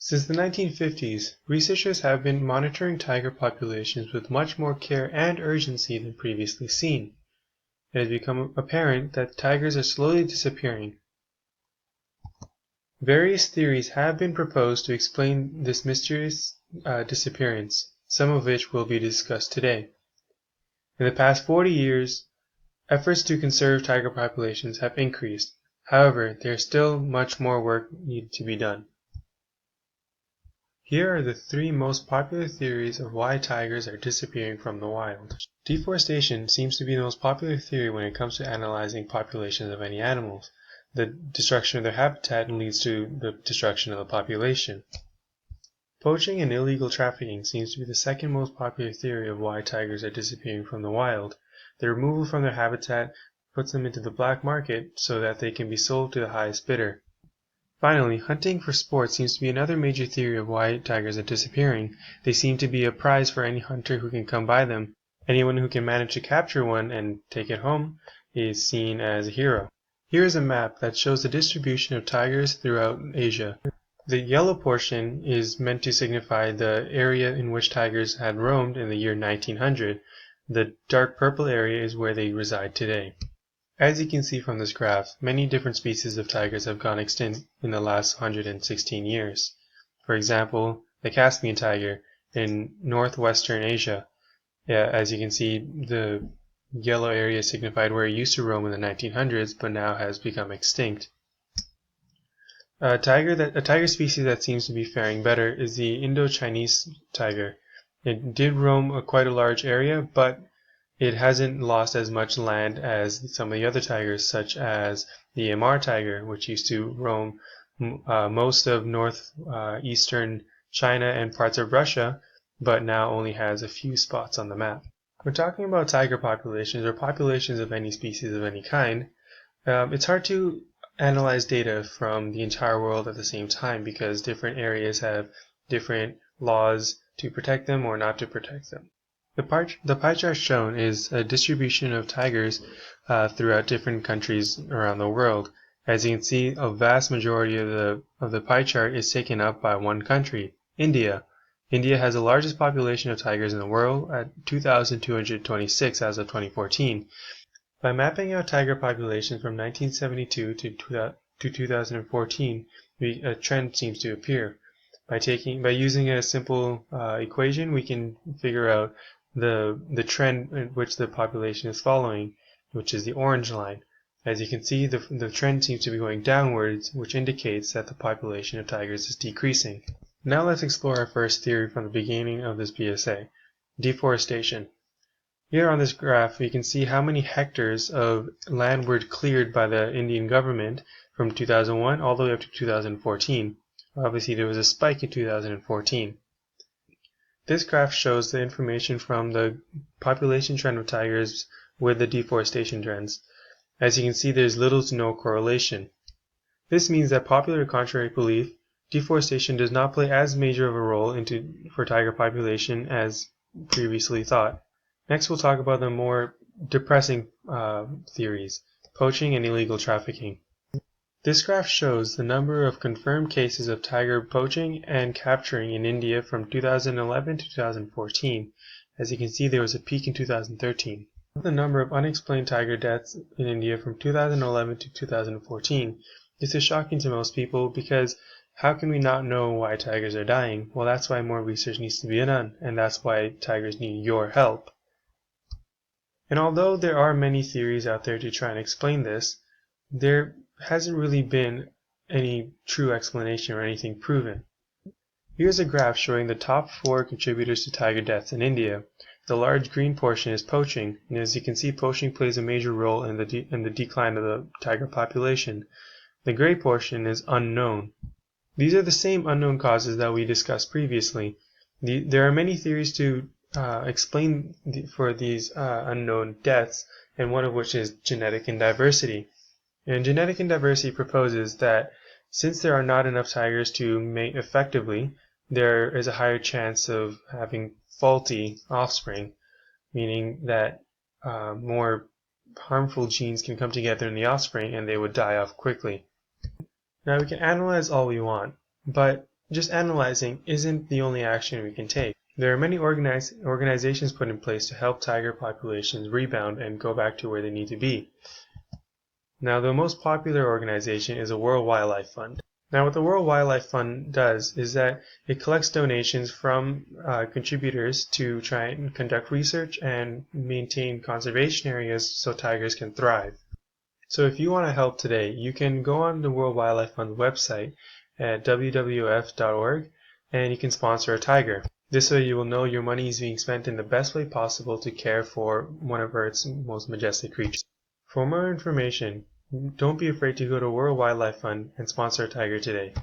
Since the 1950s, researchers have been monitoring tiger populations with much more care and urgency than previously seen. It has become apparent that tigers are slowly disappearing. Various theories have been proposed to explain this mysterious disappearance, some of which will be discussed today. In the past 40 years, efforts to conserve tiger populations have increased. However, there is still much more work needed to be done. Here are the three most popular theories of why tigers are disappearing from the wild. Deforestation seems to be the most popular theory when it comes to analyzing populations of any animals. The destruction of their habitat leads to the destruction of the population. Poaching and illegal trafficking seems to be the second most popular theory of why tigers are disappearing from the wild. The removal from their habitat puts them into the black market so that they can be sold to the highest bidder. Finally, hunting for sport seems to be another major theory of why tigers are disappearing. They seem to be a prize for any hunter who can come by them. Anyone who can manage to capture one and take it home is seen as a hero. Here is a map that shows the distribution of tigers throughout Asia. The yellow portion is meant to signify the area in which tigers had roamed in the year 1900. The dark purple area is where they reside today. As you can see from this graph, many different species of tigers have gone extinct in the last 116 years. For example, the Caspian tiger in northwestern Asia. As you can see, the yellow area signified where it used to roam in the 1900s, but now has become extinct. A tiger species that seems to be faring better is the Indo-Chinese tiger. It did roam quite a large area, but it hasn't lost as much land as some of the other tigers, such as the Mr tiger, which used to roam most of northeastern China and parts of Russia, but now only has a few spots on the map. We're talking about tiger populations, or populations of any species of any kind. It's hard to analyze data from the entire world at the same time because different areas have different laws to protect them or not to protect them. The pie chart shown is a distribution of tigers throughout different countries around the world. As you can see, a vast majority of the pie chart is taken up by one country, India. India has the largest population of tigers in the world at 2,226 as of 2014. By mapping out tiger populations from 1972 to 2014, a trend seems to appear. By using a simple equation, we can figure out the trend in which the population is following, which is the orange line. As you can see, the trend seems to be going downwards, which indicates that the population of tigers is decreasing. Now let's explore our first theory from the beginning of this PSA, deforestation. Here on this graph, we can see how many hectares of land were cleared by the Indian government from 2001 all the way up to 2014. Obviously, there was a spike in 2014. This graph shows the information from the population trend of tigers with the deforestation trends. As you can see, there's little to no correlation. This means that, popular to contrary belief, deforestation does not play as major of a role for tiger population as previously thought. Next, we'll talk about the more depressing theories, poaching and illegal trafficking. This graph shows the number of confirmed cases of tiger poaching and capturing in India from 2011 to 2014. As you can see, there was a peak in 2013. The number of unexplained tiger deaths in India from 2011 to 2014. This is shocking to most people because how can we not know why tigers are dying? Well, that's why more research needs to be done, and that's why tigers need your help. And although there are many theories out there to try and explain this, there hasn't really been any true explanation or anything proven. Here's a graph showing the top 4 contributors to tiger deaths in India. The large green portion is poaching, and as you can see, poaching plays a major role in the decline of the tiger population. The gray portion is unknown. These are the same unknown causes that we discussed previously. There are many theories to explain for these unknown deaths, and one of which is genetic indiversity. And genetic indiversity proposes that since there are not enough tigers to mate effectively, there is a higher chance of having faulty offspring, meaning that more harmful genes can come together in the offspring and they would die off quickly. Now we can analyze all we want, but just analyzing isn't the only action we can take. There are many organizations put in place to help tiger populations rebound and go back to where they need to be. Now, the most popular organization is the World Wildlife Fund. Now, what the World Wildlife Fund does is that it collects donations from contributors to try and conduct research and maintain conservation areas so tigers can thrive. So if you want to help today, you can go on the World Wildlife Fund website at wwf.org and you can sponsor a tiger. This way you will know your money is being spent in the best way possible to care for one of Earth's most majestic creatures. For more information, don't be afraid to go to World Wildlife Fund and sponsor a tiger today.